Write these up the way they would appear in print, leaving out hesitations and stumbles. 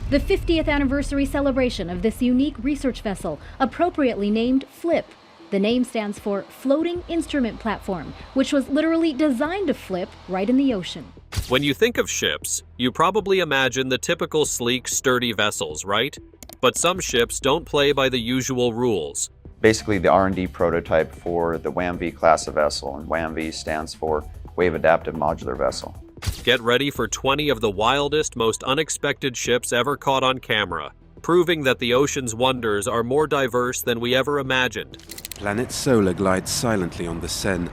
The 50th anniversary celebration of this unique research vessel, appropriately named FLIP. The name stands for Floating Instrument Platform, which was literally designed to flip right in the ocean. When you think of ships, you probably imagine the typical sleek, sturdy vessels, right? But some ships don't play by the usual rules. Basically the R&D prototype for the WAM-V class of vessel, and WAM-V stands for Wave Adaptive Modular Vessel. Get ready for 20 of the wildest, most unexpected ships ever caught on camera, proving that the ocean's wonders are more diverse than we ever imagined. Planet Solar glides silently on the Seine,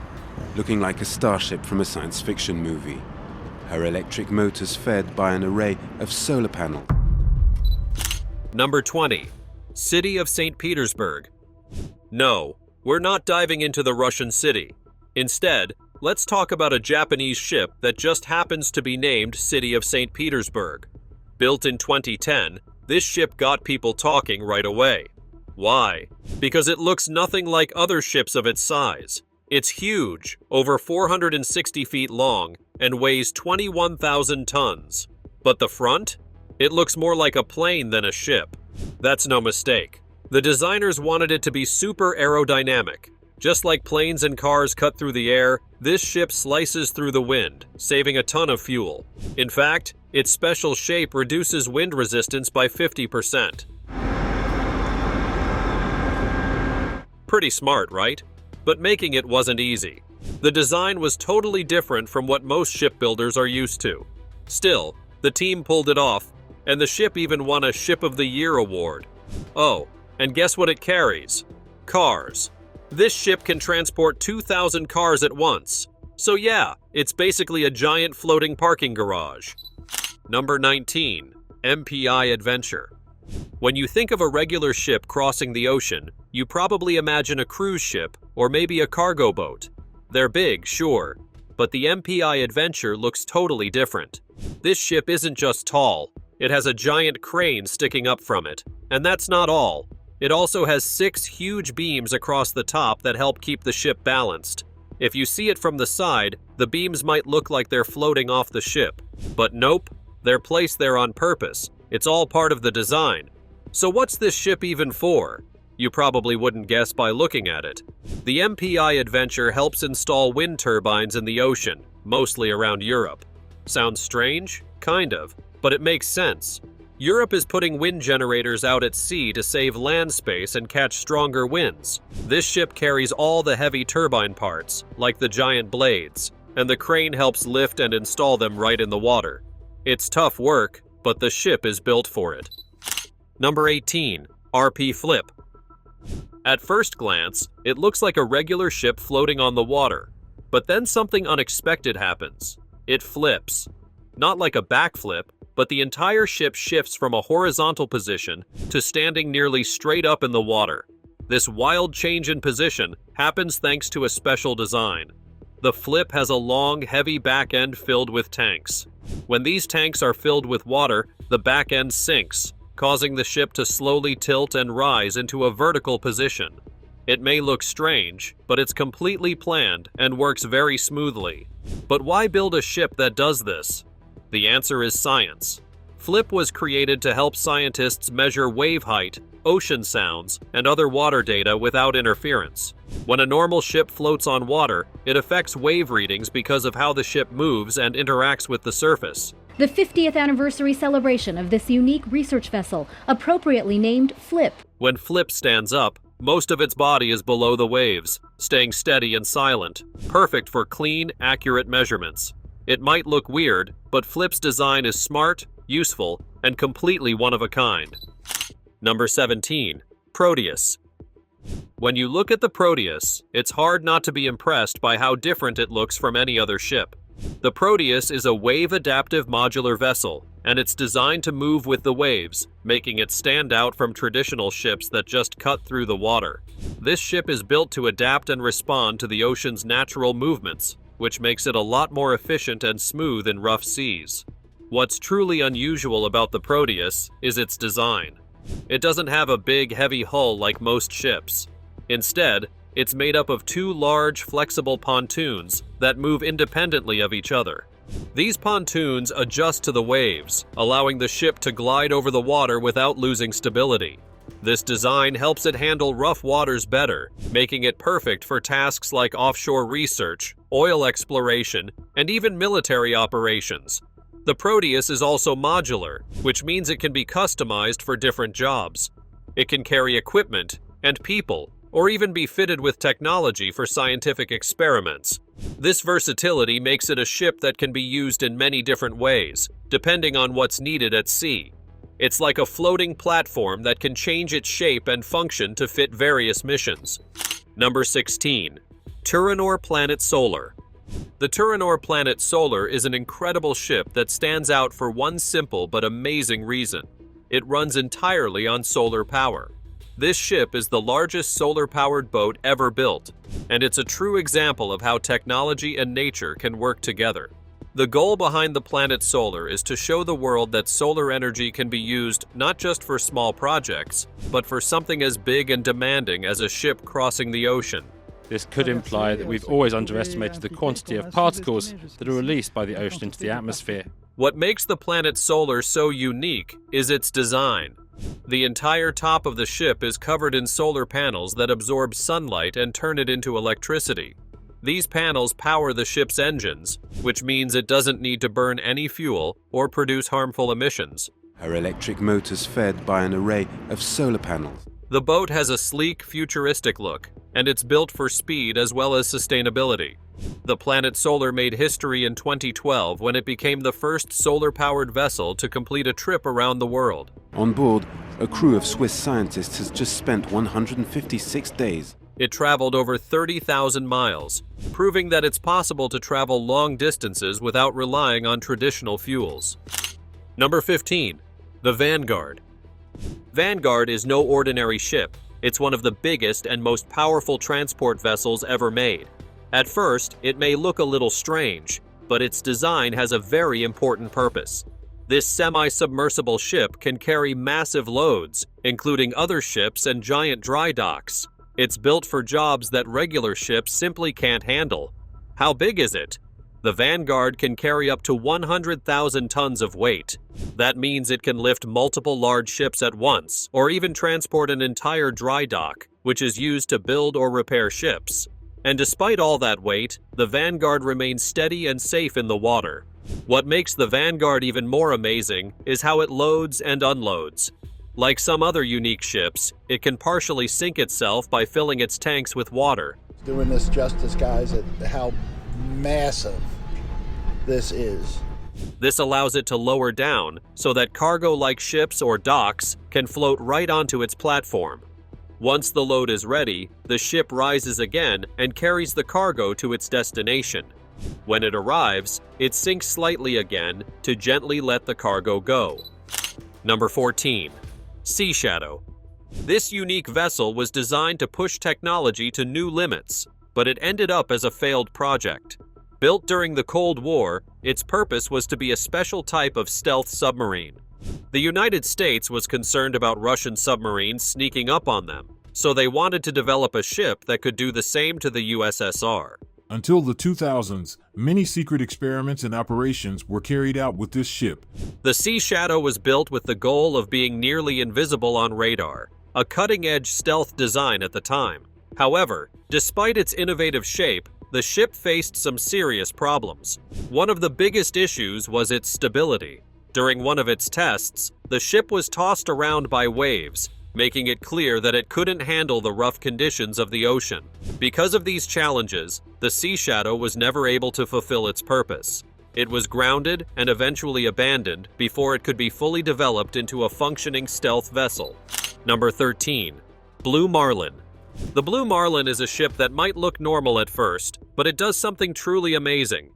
looking like a starship from a science fiction movie. Her electric motors fed by an array of solar panels. Number 20. City of St. Petersburg. No, we're not diving into the Russian city. Instead, let's talk about a Japanese ship that just happens to be named City of St. Petersburg. Built in 2010, this ship got people talking right away. Why? Because it looks nothing like other ships of its size. It's huge, over 460 feet long, and weighs 21,000 tons. But the front? It looks more like a plane than a ship. That's no mistake. The designers wanted it to be super aerodynamic. Just like planes and cars cut through the air, this ship slices through the wind, saving a ton of fuel. In fact, its special shape reduces wind resistance by 50%. Pretty smart, right? But making it wasn't easy. The design was totally different from what most shipbuilders are used to. Still, the team pulled it off, and the ship even won a Ship of the Year award. Oh, and guess what it carries? Cars. This ship can transport 2,000 cars at once. So yeah, it's basically a giant floating parking garage. Number 19. MPI Adventure. When you think of a regular ship crossing the ocean, you probably imagine a cruise ship or maybe a cargo boat. They're big, sure, but the MPI Adventure looks totally different. This ship isn't just tall, it has a giant crane sticking up from it. And that's not all. It also has 6 huge beams across the top that help keep the ship balanced. If you see it from the side, the beams might look like they're floating off the ship. But nope, they're placed there on purpose. It's all part of the design. So what's this ship even for? You probably wouldn't guess by looking at it. The MPI Adventure helps install wind turbines in the ocean, mostly around Europe. Sounds strange? Kind of, but it makes sense. Europe is putting wind generators out at sea to save land space and catch stronger winds. This ship carries all the heavy turbine parts, like the giant blades, and the crane helps lift and install them right in the water. It's tough work, but the ship is built for it. Number 18. RP Flip. At first glance, it looks like a regular ship floating on the water, but then something unexpected happens. It flips. Not like a backflip, but the entire ship shifts from a horizontal position to standing nearly straight up in the water. This wild change in position happens thanks to a special design. The flip has a long, heavy back end filled with tanks. When these tanks are filled with water, the back end sinks, causing the ship to slowly tilt and rise into a vertical position. It may look strange, but it's completely planned and works very smoothly. But why build a ship that does this? The answer is science. Flip was created to help scientists measure wave height, ocean sounds, and other water data without interference. When a normal ship floats on water, it affects wave readings because of how the ship moves and interacts with the surface. The 50th anniversary celebration of this unique research vessel, appropriately named FLIP. When Flip stands up, most of its body is below the waves, staying steady and silent, perfect for clean, accurate measurements. It might look weird, but Flip's design is smart, useful, and completely one of a kind. Number 17. Proteus. When you look at the Proteus, it's hard not to be impressed by how different it looks from any other ship. The Proteus is a wave-adaptive modular vessel, and it's designed to move with the waves, making it stand out from traditional ships that just cut through the water. This ship is built to adapt and respond to the ocean's natural movements, which makes it a lot more efficient and smooth in rough seas. What's truly unusual about the Proteus is its design. It doesn't have a big, heavy hull like most ships. Instead, it's made up of 2 large, flexible pontoons that move independently of each other. These pontoons adjust to the waves, allowing the ship to glide over the water without losing stability. This design helps it handle rough waters better, making it perfect for tasks like offshore research, oil exploration, and even military operations. The Proteus is also modular, which means it can be customized for different jobs. It can carry equipment and people, or even be fitted with technology for scientific experiments. This versatility makes it a ship that can be used in many different ways, depending on what's needed at sea. It's like a floating platform that can change its shape and function to fit various missions. Number 16. Tanor Planet Solar. The Tanor Planet Solar is an incredible ship that stands out for one simple but amazing reason. It runs entirely on solar power. This ship is the largest solar-powered boat ever built, and it's a true example of how technology and nature can work together. The goal behind the Planet Solar is to show the world that solar energy can be used not just for small projects, but for something as big and demanding as a ship crossing the ocean. This could imply that we've always underestimated the quantity of particles that are released by the ocean into the atmosphere. What makes the Planet Solar so unique is its design. The entire top of the ship is covered in solar panels that absorb sunlight and turn it into electricity. These panels power the ship's engines, which means it doesn't need to burn any fuel or produce harmful emissions. Her electric motor's fed by an array of solar panels. The boat has a sleek, futuristic look, and it's built for speed as well as sustainability. The Planet Solar made history in 2012 when it became the first solar-powered vessel to complete a trip around the world. On board, a crew of Swiss scientists has just spent 156 days. It traveled over 30,000 miles, proving that it's possible to travel long distances without relying on traditional fuels. Number 15. The Vanguard. Vanguard is no ordinary ship. It's one of the biggest and most powerful transport vessels ever made. At first, it may look a little strange, but its design has a very important purpose. This semi-submersible ship can carry massive loads, including other ships and giant dry docks. It's built for jobs that regular ships simply can't handle. How big is it? The Vanguard can carry up to 100,000 tons of weight. That means it can lift multiple large ships at once, or even transport an entire dry dock, which is used to build or repair ships. And despite all that weight, the Vanguard remains steady and safe in the water. What makes the Vanguard even more amazing is how it loads and unloads. Like some other unique ships, it can partially sink itself by filling its tanks with water. Doing this justice, guys, at how massive this is. This allows it to lower down so that cargo-like ships or docks can float right onto its platform. Once the load is ready, the ship rises again and carries the cargo to its destination. When it arrives, it sinks slightly again to gently let the cargo go. Number 14. Sea Shadow. This unique vessel was designed to push technology to new limits, but it ended up as a failed project. Built during the Cold War, its purpose was to be a special type of stealth submarine. The United States was concerned about Russian submarines sneaking up on them, so they wanted to develop a ship that could do the same to the USSR. Until the 2000s, many secret experiments and operations were carried out with this ship. The Sea Shadow was built with the goal of being nearly invisible on radar, a cutting-edge stealth design at the time. However, despite its innovative shape, the ship faced some serious problems. One of the biggest issues was its stability. During one of its tests, the ship was tossed around by waves, making it clear that it couldn't handle the rough conditions of the ocean. Because of these challenges, the Sea Shadow was never able to fulfill its purpose. It was grounded and eventually abandoned before it could be fully developed into a functioning stealth vessel. Number 13. Blue Marlin. The Blue Marlin is a ship that might look normal at first, but it does something truly amazing.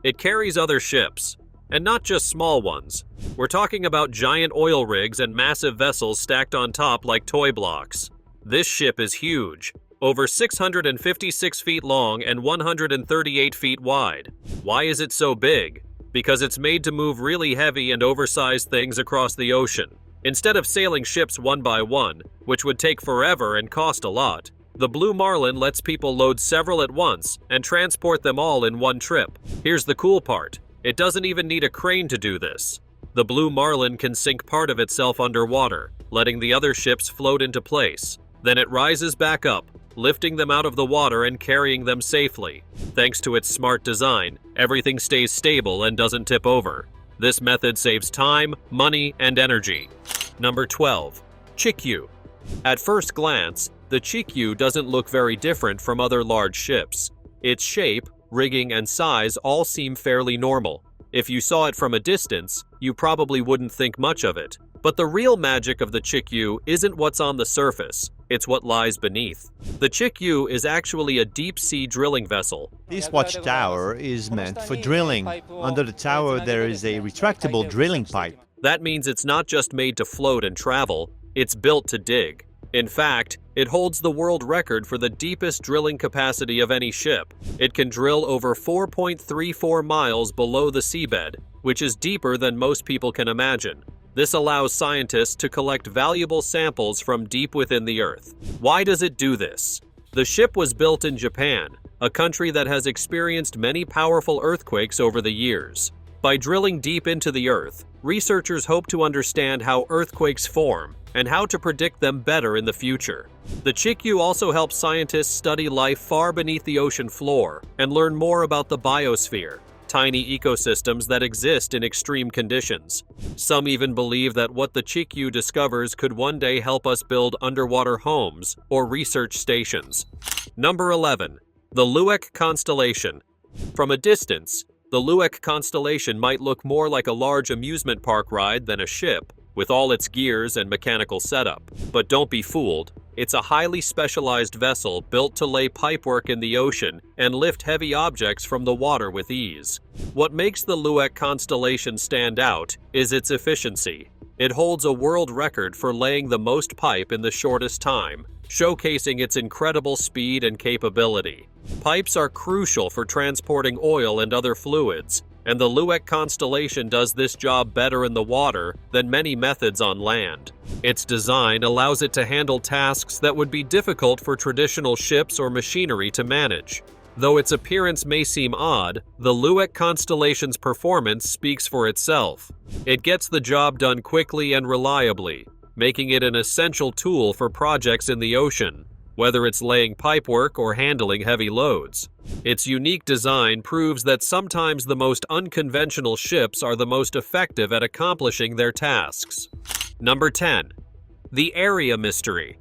It carries other ships, and not just small ones. We're talking about giant oil rigs and massive vessels stacked on top like toy blocks. This ship is huge, over 656 feet long and 138 feet wide. Why is it so big? Because it's made to move really heavy and oversized things across the ocean. Instead of sailing ships one by one, which would take forever and cost a lot, The Blue Marlin lets people load several at once and transport them all in one trip. Here's the cool part. It doesn't even need a crane to do this. The Blue Marlin can sink part of itself underwater, letting the other ships float into place. Then it rises back up, lifting them out of the water and carrying them safely. Thanks to its smart design, everything stays stable and doesn't tip over. This method saves time, money, and energy. Number 12. Chiku. At first glance, the Chiku doesn't look very different from other large ships. Its shape, rigging, and size all seem fairly normal. If you saw it from a distance, you probably wouldn't think much of it. But the real magic of the Chiku isn't what's on the surface, it's what lies beneath. The Chiku is actually a deep-sea drilling vessel. This watchtower is meant for drilling. Under the tower there is a retractable drilling pipe. That means it's not just made to float and travel, it's built to dig. In fact, it holds the world record for the deepest drilling capacity of any ship. It can drill over 4.34 miles below the seabed, which is deeper than most people can imagine. This allows scientists to collect valuable samples from deep within the Earth. Why does it do this? The ship was built in Japan, a country that has experienced many powerful earthquakes over the years. By drilling deep into the Earth, researchers hope to understand how earthquakes form and how to predict them better in the future. The Chiku also helps scientists study life far beneath the ocean floor and learn more about the biosphere, tiny ecosystems that exist in extreme conditions. Some even believe that what the Chiku discovers could one day help us build underwater homes or research stations. Number 11. The Luick Constellation. From a distance, the Luick Constellation might look more like a large amusement park ride than a ship, with all its gears and mechanical setup. But don't be fooled. It's a highly specialized vessel built to lay pipework in the ocean and lift heavy objects from the water with ease. What makes the Luick Constellation stand out is its efficiency. It holds a world record for laying the most pipe in the shortest time, showcasing its incredible speed and capability. Pipes are crucial for transporting oil and other fluids, and the Luick Constellation does this job better in the water than many methods on land. Its design allows it to handle tasks that would be difficult for traditional ships or machinery to manage. Though its appearance may seem odd, the Luick Constellation's performance speaks for itself. It gets the job done quickly and reliably, making it an essential tool for projects in the ocean, whether it's laying pipework or handling heavy loads. Its unique design proves that sometimes the most unconventional ships are the most effective at accomplishing their tasks. Number 10. The Area Mystery.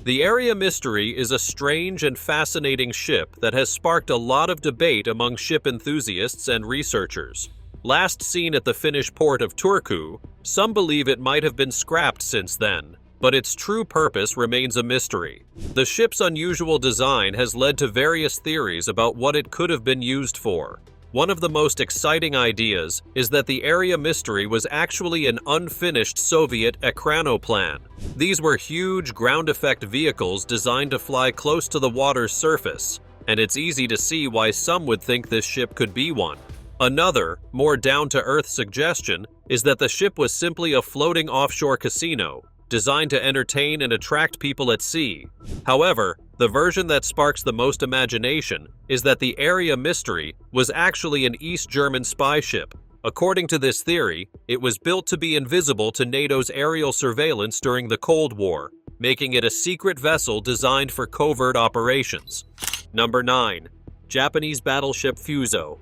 The Area Mystery is a strange and fascinating ship that has sparked a lot of debate among ship enthusiasts and researchers. Last seen at the Finnish port of Turku, some believe it might have been scrapped since then, but its true purpose remains a mystery. The ship's unusual design has led to various theories about what it could have been used for. One of the most exciting ideas is that the Area Mystery was actually an unfinished Soviet ekranoplan. These were huge ground-effect vehicles designed to fly close to the water's surface, and it's easy to see why some would think this ship could be one. Another, more down-to-earth suggestion is that the ship was simply a floating offshore casino, designed to entertain and attract people at sea. However, the version that sparks the most imagination is that the Area Mystery was actually an East German spy ship. According to this theory, it was built to be invisible to NATO's aerial surveillance during the Cold War, making it a secret vessel designed for covert operations. Number 9. Japanese Battleship Fuso.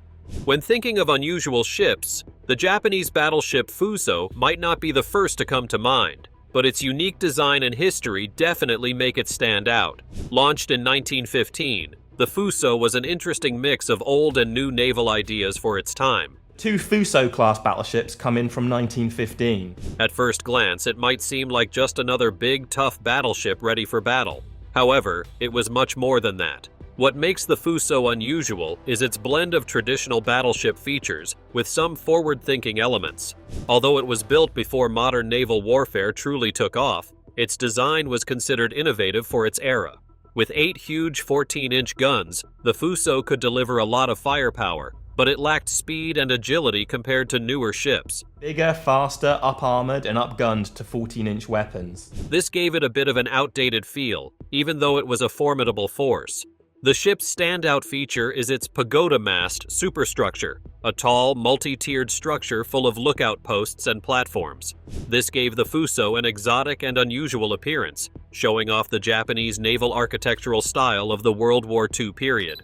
When thinking of unusual ships, the Japanese battleship Fuso might not be the first to come to mind, but its unique design and history definitely make it stand out. Launched in 1915, the Fuso was an interesting mix of old and new naval ideas for its time. 2 Fuso-class battleships come in from 1915. At first glance, it might seem like just another big, tough battleship ready for battle. However, it was much more than that. What makes the Fuso unusual is its blend of traditional battleship features with some forward-thinking elements. Although it was built before modern naval warfare truly took off, its design was considered innovative for its era. With 8 huge 14-inch guns, the Fuso could deliver a lot of firepower, but it lacked speed and agility compared to newer ships. Bigger, faster, up-armored, and up-gunned to 14-inch weapons. This gave it a bit of an outdated feel, even though it was a formidable force. The ship's standout feature is its pagoda mast superstructure, a tall, multi-tiered structure full of lookout posts and platforms. This gave the Fuso an exotic and unusual appearance, showing off the Japanese naval architectural style of the World War II period.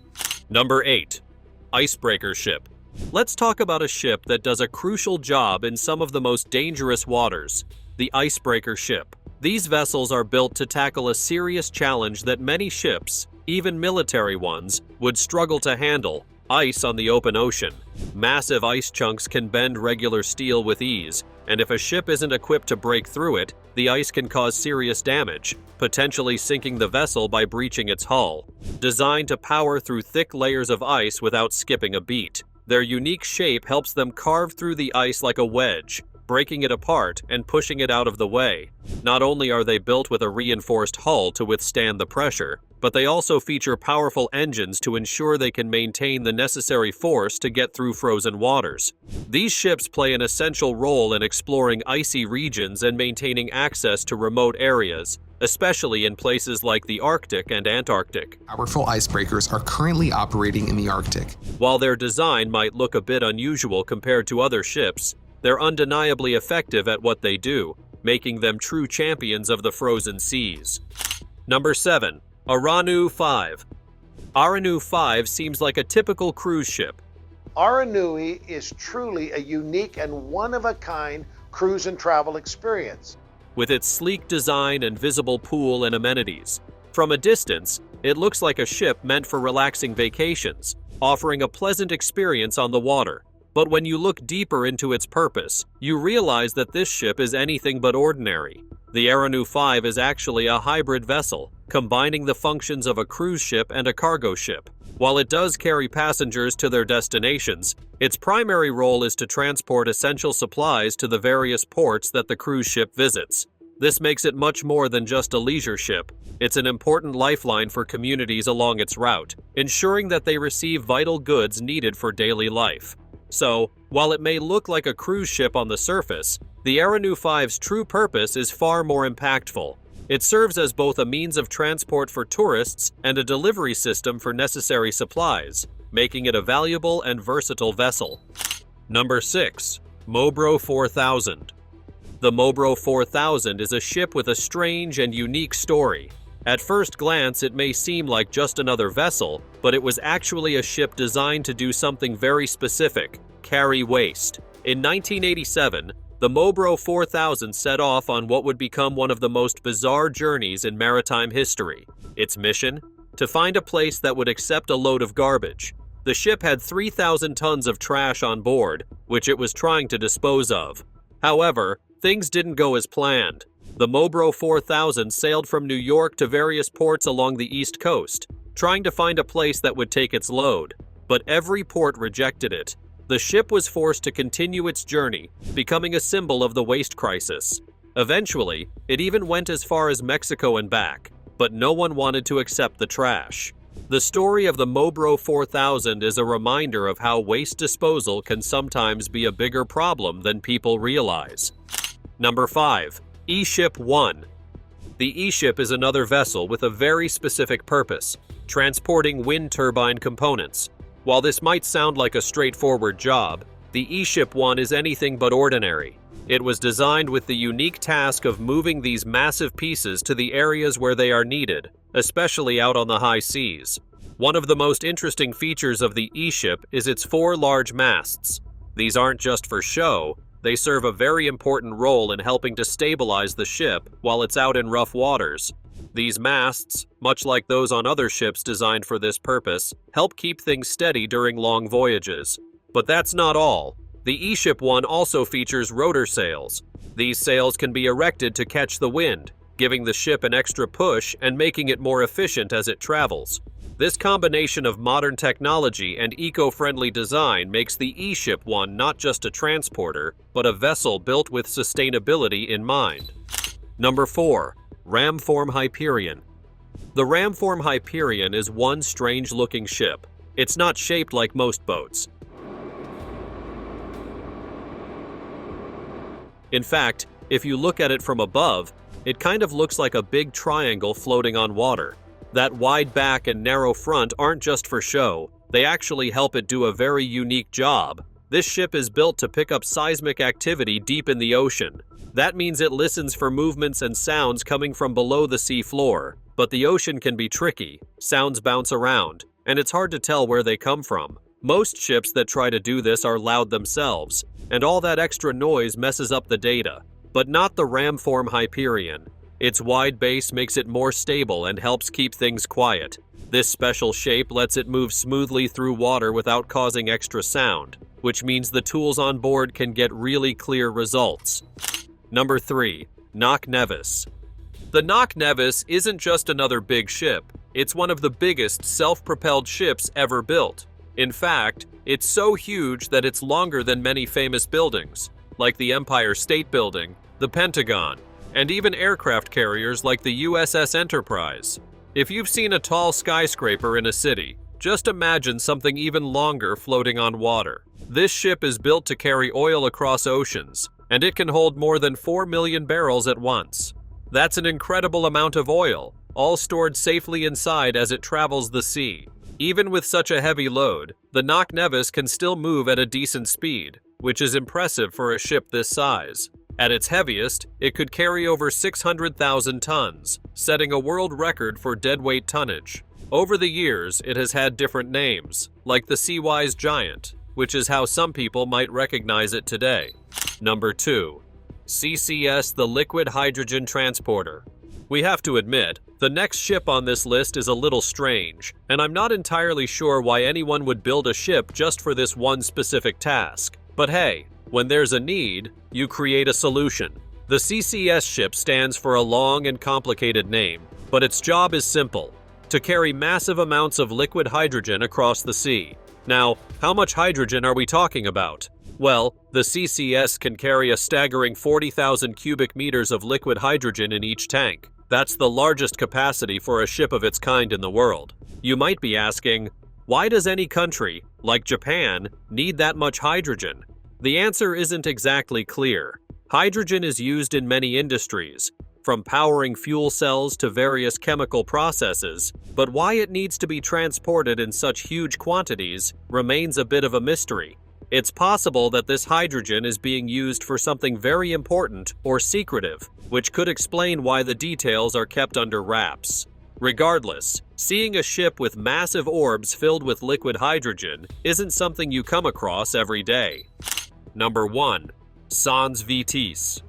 Number 8. Icebreaker Ship. Let's talk about a ship that does a crucial job in some of the most dangerous waters, the Icebreaker Ship. These vessels are built to tackle a serious challenge that many ships, even military ones, would struggle to handle: ice on the open ocean. Massive ice chunks can bend regular steel with ease, and if a ship isn't equipped to break through it, the ice can cause serious damage, potentially sinking the vessel by breaching its hull. Designed to power through thick layers of ice without skipping a beat, their unique shape helps them carve through the ice like a wedge, breaking it apart and pushing it out of the way. Not only are they built with a reinforced hull to withstand the pressure, but they also feature powerful engines to ensure they can maintain the necessary force to get through frozen waters. These ships play an essential role in exploring icy regions and maintaining access to remote areas, especially in places like the Arctic and Antarctic. Powerful icebreakers are currently operating in the Arctic. While their design might look a bit unusual compared to other ships, they're undeniably effective at what they do, making them true champions of the frozen seas. Number 7. Aranu 5. Aranu 5 seems like a typical cruise ship. Aranu is truly a unique and one-of-a-kind cruise and travel experience. With its sleek design and visible pool and amenities. From a distance, it looks like a ship meant for relaxing vacations, offering a pleasant experience on the water. But when you look deeper into its purpose, you realize that this ship is anything but ordinary. The Aranu 5 is actually a hybrid vessel, combining the functions of a cruise ship and a cargo ship. While it does carry passengers to their destinations, its primary role is to transport essential supplies to the various ports that the cruise ship visits. This makes it much more than just a leisure ship. It's an important lifeline for communities along its route, ensuring that they receive vital goods needed for daily life. So, while it may look like a cruise ship on the surface, the Aranu 5's true purpose is far more impactful. It serves as both a means of transport for tourists and a delivery system for necessary supplies, making it a valuable and versatile vessel. Number 6. Mobro 4000. The Mobro 4000 is a ship with a strange and unique story. At first glance, it may seem like just another vessel, but it was actually a ship designed to do something very specific: carry waste. In 1987, the Mobro 4000 set off on what would become one of the most bizarre journeys in maritime history. Its mission? To find a place that would accept a load of garbage. The ship had 3,000 tons of trash on board, which it was trying to dispose of. However, things didn't go as planned. The Mobro 4000 sailed from New York to various ports along the East Coast, trying to find a place that would take its load. But every port rejected it. The ship was forced to continue its journey, becoming a symbol of the waste crisis. Eventually, it even went as far as Mexico and back, but no one wanted to accept the trash. The story of the Mobro 4000 is a reminder of how waste disposal can sometimes be a bigger problem than people realize. Number 5. EHIP 1. The EHIP is another vessel with a very specific purpose: transporting wind turbine components. While this might sound like a straightforward job, the EHIP 1 is anything but ordinary. It was designed with the unique task of moving these massive pieces to the areas where they are needed, especially out on the high seas. One of the most interesting features of the EHIP is its 4 large masts. These aren't just for show. They serve a very important role in helping to stabilize the ship while it's out in rough waters. These masts, much like those on other ships designed for this purpose, help keep things steady during long voyages. But that's not all. The EHIP 1 also features rotor sails. These sails can be erected to catch the wind, giving the ship an extra push and making it more efficient as it travels. This combination of modern technology and eco-friendly design makes the EHIP 1 not just a transporter, but a vessel built with sustainability in mind. Number 4. Ramform Hyperion. The Ramform Hyperion is one strange-looking ship. It's not shaped like most boats. In fact, If you look at it from above, it kind of looks like a big triangle floating on water. That wide back and narrow front aren't just for show, they actually help it do a very unique job. This ship is built to pick up seismic activity deep in the ocean. That means it listens for movements and sounds coming from below the sea floor. But the ocean can be tricky, sounds bounce around, and it's hard to tell where they come from. Most ships that try to do this are loud themselves, and all that extra noise messes up the data. But not the Ramform Hyperion. Its wide base makes it more stable and helps keep things quiet. This special shape lets it move smoothly through water without causing extra sound, which means the tools on board can get really clear results. Number 3. Nevice. The Nevice isn't just another big ship, it's one of the biggest self-propelled ships ever built. In fact, it's so huge that it's longer than many famous buildings, like the Empire State Building, the Pentagon, and even aircraft carriers like the USS Enterprise. If you've seen a tall skyscraper in a city, just imagine something even longer floating on water. This ship is built to carry oil across oceans, and it can hold more than 4 million barrels at once. That's an incredible amount of oil, all stored safely inside as it travels the sea. Even with such a heavy load, the Nevice can still move at a decent speed, which is impressive for a ship this size. At its heaviest, it could carry over 600,000 tons, setting a world record for deadweight tonnage. Over the years, it has had different names, like the Seawise Giant, which is how some people might recognize it today. Number 2. CCS, the Liquid Hydrogen Transporter. We have to admit, the next ship on this list is a little strange, and I'm not entirely sure why anyone would build a ship just for this one specific task. But hey, when there's a need, you create a solution. The CCS ship stands for a long and complicated name, but its job is simple: to carry massive amounts of liquid hydrogen across the sea. Now, how much hydrogen are we talking about? Well, the CCS can carry a staggering 40,000 cubic meters of liquid hydrogen in each tank. That's the largest capacity for a ship of its kind in the world. You might be asking, why does any country, like Japan, need that much hydrogen? The answer isn't exactly clear. Hydrogen is used in many industries, from powering fuel cells to various chemical processes, but why it needs to be transported in such huge quantities remains a bit of a mystery. It's possible that this hydrogen is being used for something very important or secretive, which could explain why the details are kept under wraps. Regardless, seeing a ship with massive orbs filled with liquid hydrogen isn't something you come across every day. Number 1. Sans Vitis.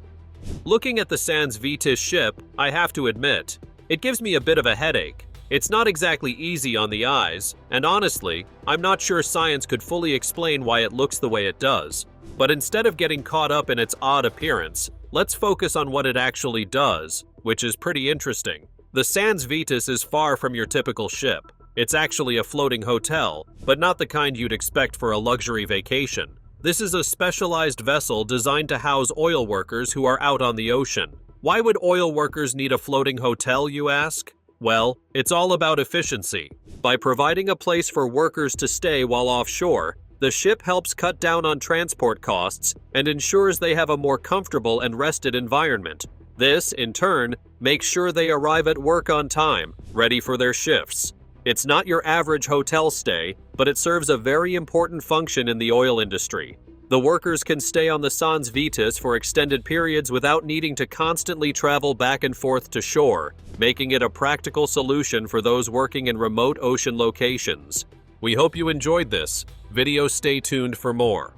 Looking at the Sans Vitis ship, I have to admit, it gives me a bit of a headache. It's not exactly easy on the eyes, and honestly, I'm not sure science could fully explain why it looks the way it does. But instead of getting caught up in its odd appearance, let's focus on what it actually does, which is pretty interesting. The Sans Vitis is far from your typical ship. It's actually a floating hotel, but not the kind you'd expect for a luxury vacation. This is a specialized vessel designed to house oil workers who are out on the ocean. Why would oil workers need a floating hotel, you ask? Well, it's all about efficiency. By providing a place for workers to stay while offshore, the ship helps cut down on transport costs and ensures they have a more comfortable and rested environment. This, in turn, makes sure they arrive at work on time, ready for their shifts. It's not your average hotel stay, but it serves a very important function in the oil industry. The workers can stay on the Sans Vitis for extended periods without needing to constantly travel back and forth to shore, making it a practical solution for those working in remote ocean locations. We hope you enjoyed this video. Stay tuned for more.